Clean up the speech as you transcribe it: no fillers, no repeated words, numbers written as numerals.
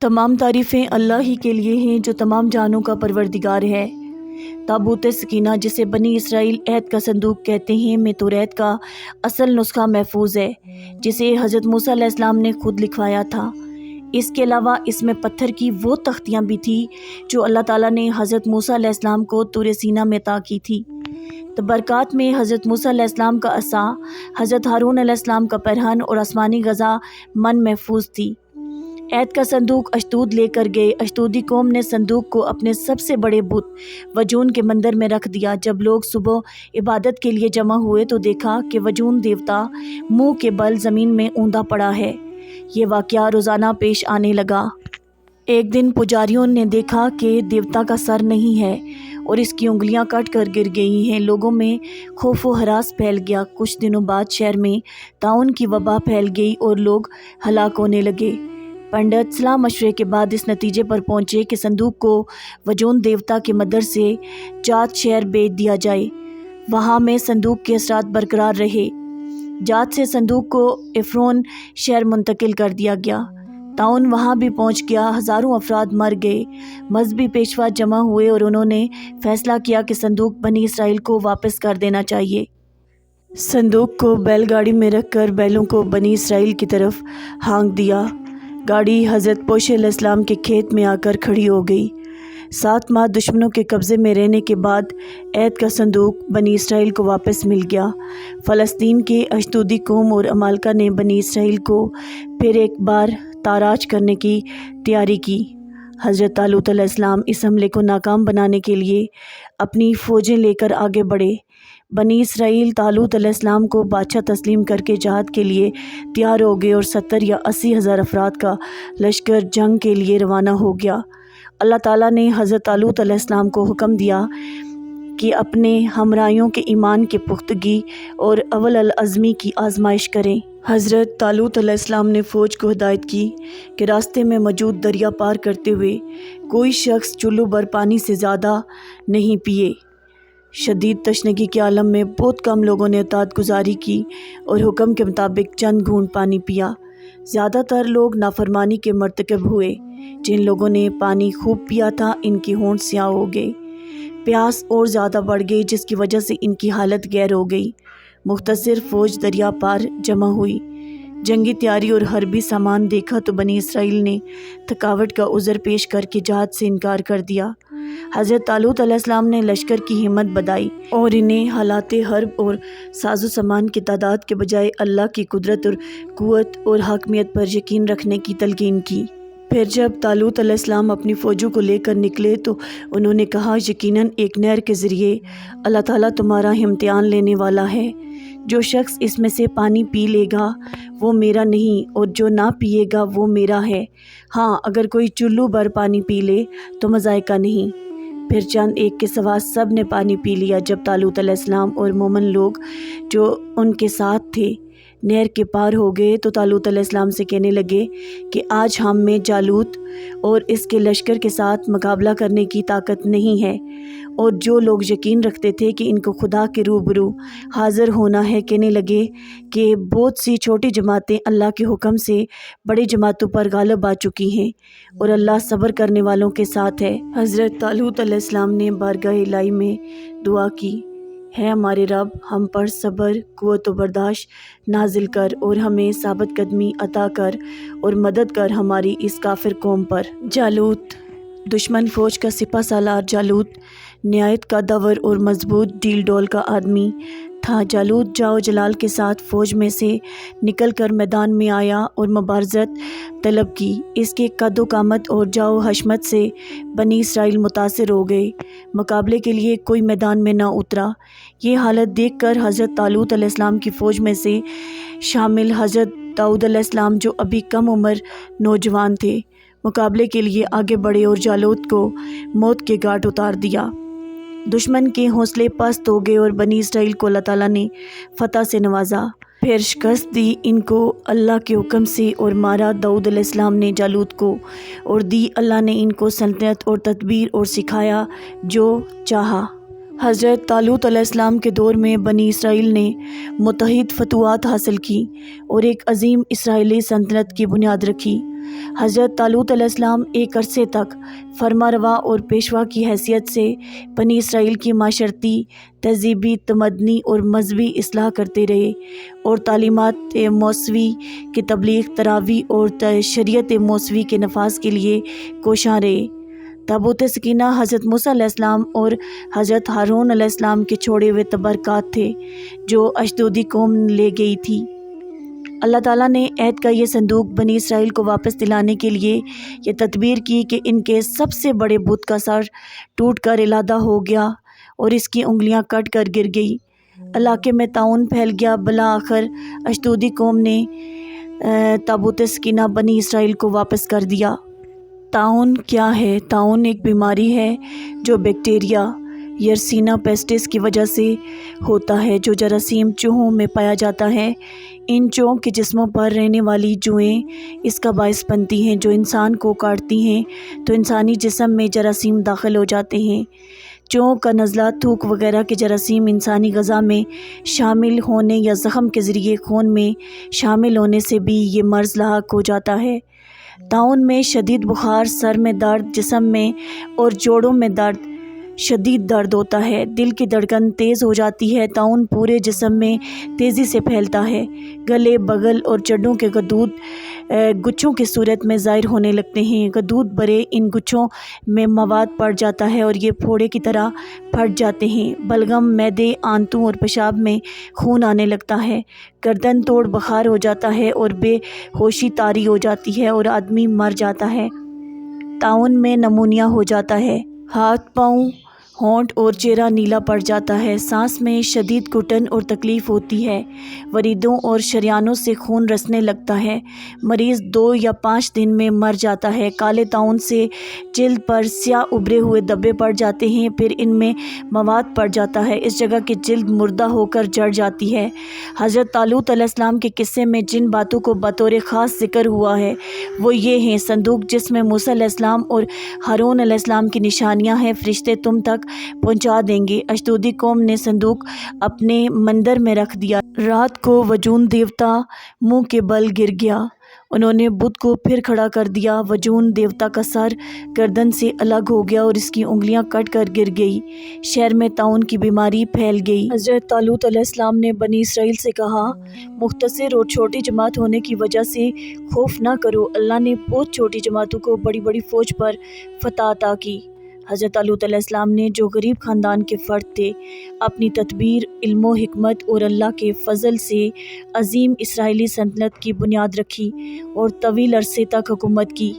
تمام تعریفیں اللہ ہی کے لیے ہیں جو تمام جانوں کا پروردگار ہے۔ تابوت سکینہ جسے بنی اسرائیل عہد کا صندوق کہتے ہیں میں توریت کا اصل نسخہ محفوظ ہے جسے حضرت موسیٰ علیہ السلام نے خود لکھوایا تھا۔ اس کے علاوہ اس میں پتھر کی وہ تختیاں بھی تھیں جو اللہ تعالیٰ نے حضرت موسیٰ علیہ السلام کو طور سینہ میں عطا کی تھی۔ تبرکات میں حضرت موسیٰ علیہ السلام کا عصا، حضرت ہارون علیہ السلام کا پیرہن اور آسمانی غذا من محفوظ تھی۔ عہد کا صندوق اشدود لے کر گئے۔ اشدودی قوم نے صندوق کو اپنے سب سے بڑے بت وجون کے مندر میں رکھ دیا۔ جب لوگ صبح عبادت کے لیے جمع ہوئے تو دیکھا کہ وجون دیوتا منہ کے بل زمین میں اوندا پڑا ہے۔ یہ واقعہ روزانہ پیش آنے لگا۔ ایک دن پجاریوں نے دیکھا کہ دیوتا کا سر نہیں ہے اور اس کی انگلیاں کٹ کر گر گئی ہیں۔ لوگوں میں خوف و ہراس پھیل گیا۔ کچھ دنوں بعد شہر میں طاعون کی وبا پھیل گئی اور لوگ ہلاک ہونے لگے۔ پنڈت صلاح مشورے کے بعد اس نتیجے پر پہنچے کہ صندوق کو وجون دیوتا کے مدر سے جات شہر بھیج دیا جائے۔ وہاں میں صندوق کے اثرات برقرار رہے۔ جات سے صندوق کو عفرون شہر منتقل کر دیا گیا۔ طاعون وہاں بھی پہنچ گیا۔ ہزاروں افراد مر گئے۔ مذہبی پیشوا جمع ہوئے اور انہوں نے فیصلہ کیا کہ صندوق بنی اسرائیل کو واپس کر دینا چاہیے۔ صندوق کو بیل گاڑی میں رکھ کر بیلوں کو بنی اسرائیل کی طرف ہانک دیا۔ گاڑی حضرت پوشے علیہ السلام کے کھیت میں آ کر کھڑی ہو گئی۔ 7 ماہ دشمنوں کے قبضے میں رہنے کے بعد عہد کا صندوق بنی اسرائیل کو واپس مل گیا۔ فلسطین کے اشدودی قوم اور عمالقہ نے بنی اسرائیل کو پھر ایک بار تاراج کرنے کی تیاری کی۔ حضرت طالوت علیہ السلام اس حملے کو ناکام بنانے کے لیے اپنی فوجیں لے کر آگے بڑھے۔ بنی اسرائیل طالوت علیہ السلام کو بادشاہ تسلیم کر کے جہاد کے لیے تیار ہو گئے اور 70 یا 80 ہزار افراد کا لشکر جنگ کے لیے روانہ ہو گیا۔ اللہ تعالیٰ نے حضرت طالوت علیہ السلام کو حکم دیا کہ اپنے ہمراہیوں کے ایمان کی پختگی اور اول العزمی کی آزمائش کریں۔ حضرت طالوت علیہ السلام نے فوج کو ہدایت کی کہ راستے میں موجود دریا پار کرتے ہوئے کوئی شخص چلو بھر پانی سے زیادہ نہیں پیے۔ شدید تشنگی کے عالم میں بہت کم لوگوں نے اطاعت گزاری کی اور حکم کے مطابق چند گھونٹ پانی پیا۔ زیادہ تر لوگ نافرمانی کے مرتکب ہوئے۔ جن لوگوں نے پانی خوب پیا تھا ان کی ہونٹ سیاہ ہو گئے۔ پیاس اور زیادہ بڑھ گئی جس کی وجہ سے ان کی حالت گیر ہو گئی۔ مختصر فوج دریا پار جمع ہوئی۔ جنگی تیاری اور حربی سامان دیکھا تو بنی اسرائیل نے تھکاوٹ کا عذر پیش کر کے جہاد سے انکار کر دیا۔ حضرت طالوت علیہ السلام نے لشکر کی ہمت بڑھائی اور انہیں حالات حرب اور ساز و سامان کی تعداد کے بجائے اللہ کی قدرت اور قوت اور حاکمیت پر یقین رکھنے کی تلقین کی۔ پھر جب طالوت علیہ السلام اپنی فوجوں کو لے کر نکلے تو انہوں نے کہا یقیناً ایک نہر کے ذریعے اللہ تعالیٰ تمہارا امتحان لینے والا ہے۔ جو شخص اس میں سے پانی پی لے گا وہ میرا نہیں اور جو نہ پیے گا وہ میرا ہے۔ ہاں اگر کوئی چلو بھر پانی پی لے تو مذائقہ نہیں۔ پھر چند ایک کے سوا سب نے پانی پی لیا۔ جب طالوت علیہ السلام اور مومن لوگ جو ان کے ساتھ تھے نہر کے پار ہو گئے تو طالوت علیہ السلام سے کہنے لگے کہ آج ہم میں جالوت اور اس کے لشکر کے ساتھ مقابلہ کرنے کی طاقت نہیں ہے۔ اور جو لوگ یقین رکھتے تھے کہ ان کو خدا کے روبرو حاضر ہونا ہے کہنے لگے کہ بہت سی چھوٹی جماعتیں اللہ کے حکم سے بڑی جماعتوں پر غالب آ چکی ہیں اور اللہ صبر کرنے والوں کے ساتھ ہے۔ حضرت طالوت علیہ السلام نے بارگاہ الہی میں دعا کی، ہے ہمارے رب ہم پر صبر قوت و برداشت نازل کر اور ہمیں ثابت قدمی عطا کر اور مدد کر ہماری اس کافر قوم پر۔ جالوت دشمن فوج کا سپہ سالار جالوت نہایت قدور اور مضبوط ڈیل ڈول کا آدمی تھا۔ جالوت جاؤ جلال کے ساتھ فوج میں سے نکل کر میدان میں آیا اور مبارزت طلب کی۔ اس کے قد و قامت اور جاؤ حشمت سے بنی اسرائیل متاثر ہو گئے۔ مقابلے کے لیے کوئی میدان میں نہ اترا۔ یہ حالت دیکھ کر حضرت طالوت علیہ السلام کی فوج میں سے شامل حضرت داؤد علیہ السلام جو ابھی کم عمر نوجوان تھے مقابلے کے لیے آگے بڑھے اور جالوت کو موت کے گھاٹ اتار دیا۔ دشمن کے حوصلے پست ہو گئے اور بنی اسرائیل کو اللہ تعالیٰ نے فتح سے نوازا۔ پھر شکست دی ان کو اللہ کے حکم سے اور مارا داؤد علیہ السلام نے جالوت کو اور دی اللہ نے ان کو سلطنت اور تدبیر اور سکھایا جو چاہا حضرت طالوت علیہ السلام کے دور میں بنی اسرائیل نے متحد فتوحات حاصل کی اور ایک عظیم اسرائیلی سلطنت کی بنیاد رکھی۔ حضرت طالوت علیہ السلام ایک عرصے تک فرما روا اور پیشوا کی حیثیت سے بنی اسرائیل کی معاشرتی، تہذیبی، تمدنی اور مذہبی اصلاح کرتے رہے اور تعلیمات موسوی کی تبلیغ، تراویح اور شریعت موسوی کے نفاذ کے لیے کوشاں رہے۔ تابوت سکینہ حضرت موسیٰ علیہ السلام اور حضرت ہارون علیہ السلام کے چھوڑے ہوئے تبرکات تھے جو اشدودی قوم لے گئی تھی۔ اللہ تعالیٰ نے عہد کا یہ صندوق بنی اسرائیل کو واپس دلانے کے لیے یہ تدبیر کی کہ ان کے سب سے بڑے بت کا سر ٹوٹ کر علادہ ہو گیا اور اس کی انگلیاں کٹ کر گر گئی۔ علاقے میں طاعون پھیل گیا۔ بالآخر اشدودی قوم نے تابوت سکینہ بنی اسرائیل کو واپس کر دیا۔ طاعون کیا ہے؟ طاعون ایک بیماری ہے جو بیکٹیریا یرسینا پیسٹس کی وجہ سے ہوتا ہے، جو جراثیم چوہوں میں پایا جاتا ہے۔ ان چوہوں کے جسموں پر رہنے والی جوئیں اس کا باعث بنتی ہیں، جو انسان کو کاٹتی ہیں تو انسانی جسم میں جراثیم داخل ہو جاتے ہیں۔ چوہوں کا نزلہ، تھوک وغیرہ کے جراثیم انسانی غذا میں شامل ہونے یا زخم کے ذریعے خون میں شامل ہونے سے بھی یہ مرض لاحق ہو جاتا ہے۔ طاعون میں شدید بخار، سر میں درد، جسم میں اور جوڑوں میں شدید درد ہوتا ہے، دل کی دھڑکن تیز ہو جاتی ہے۔ طاعون پورے جسم میں تیزی سے پھیلتا ہے، گلے، بغل اور جڑوں کے غدود گچھوں کی صورت میں ظاہر ہونے لگتے ہیں۔ غدود بھرے ان گچھوں میں مواد پڑ جاتا ہے اور یہ پھوڑے کی طرح پھٹ جاتے ہیں۔ بلغم، معدے، آنتوں اور پیشاب میں خون آنے لگتا ہے، گردن توڑ بخار ہو جاتا ہے اور بے ہوشی طاری ہو جاتی ہے اور آدمی مر جاتا ہے۔ طاعون میں نمونیا ہو جاتا ہے، ہاتھ، پاؤں، ہونٹ اور چہرہ نیلا پڑ جاتا ہے، سانس میں شدید گھٹن اور تکلیف ہوتی ہے، وریدوں اور شریانوں سے خون رسنے لگتا ہے، مریض 2 یا 5 دن میں مر جاتا ہے۔ کالے طاعون سے جلد پر سیاہ ابھرے ہوئے دھبے پڑ جاتے ہیں، پھر ان میں مواد پڑ جاتا ہے، اس جگہ کی جلد مردہ ہو کر جڑ جاتی ہے۔ حضرت طالوت علیہ السلام کے قصے میں جن باتوں کو بطور خاص ذکر ہوا ہے وہ یہ ہیں: صندوق جس میں موسیٰ علیہ السلام اور ہارون علیہ السلام کی نشانیاں ہیں، فرشتے تم تک پہنچا دیں گے۔ اشدودی قوم نے صندوق اپنے مندر میں رکھ دیا۔ رات کو وجون دیوتا منہ کے بل گر گیا، انہوں نے بت کو پھر کھڑا کر دیا۔ وجون دیوتا کا سر گردن سے الگ ہو گیا اور اس کی انگلیاں کٹ کر گر گئی۔ شہر میں طاعون کی بیماری پھیل گئی۔ حضرت طالوت علیہ السلام نے بنی اسرائیل سے کہا، مختصر اور چھوٹی جماعت ہونے کی وجہ سے خوف نہ کرو، اللہ نے بہت چھوٹی جماعتوں کو بڑی بڑی فوج پر فتح عطا کی۔ حضرت طالوت علیہ السلام نے، جو غریب خاندان کے فرد تھے، اپنی تدبیر، علم و حکمت اور اللہ کے فضل سے عظیم اسرائیلی سلطنت کی بنیاد رکھی اور طویل عرصے تک حکومت کی۔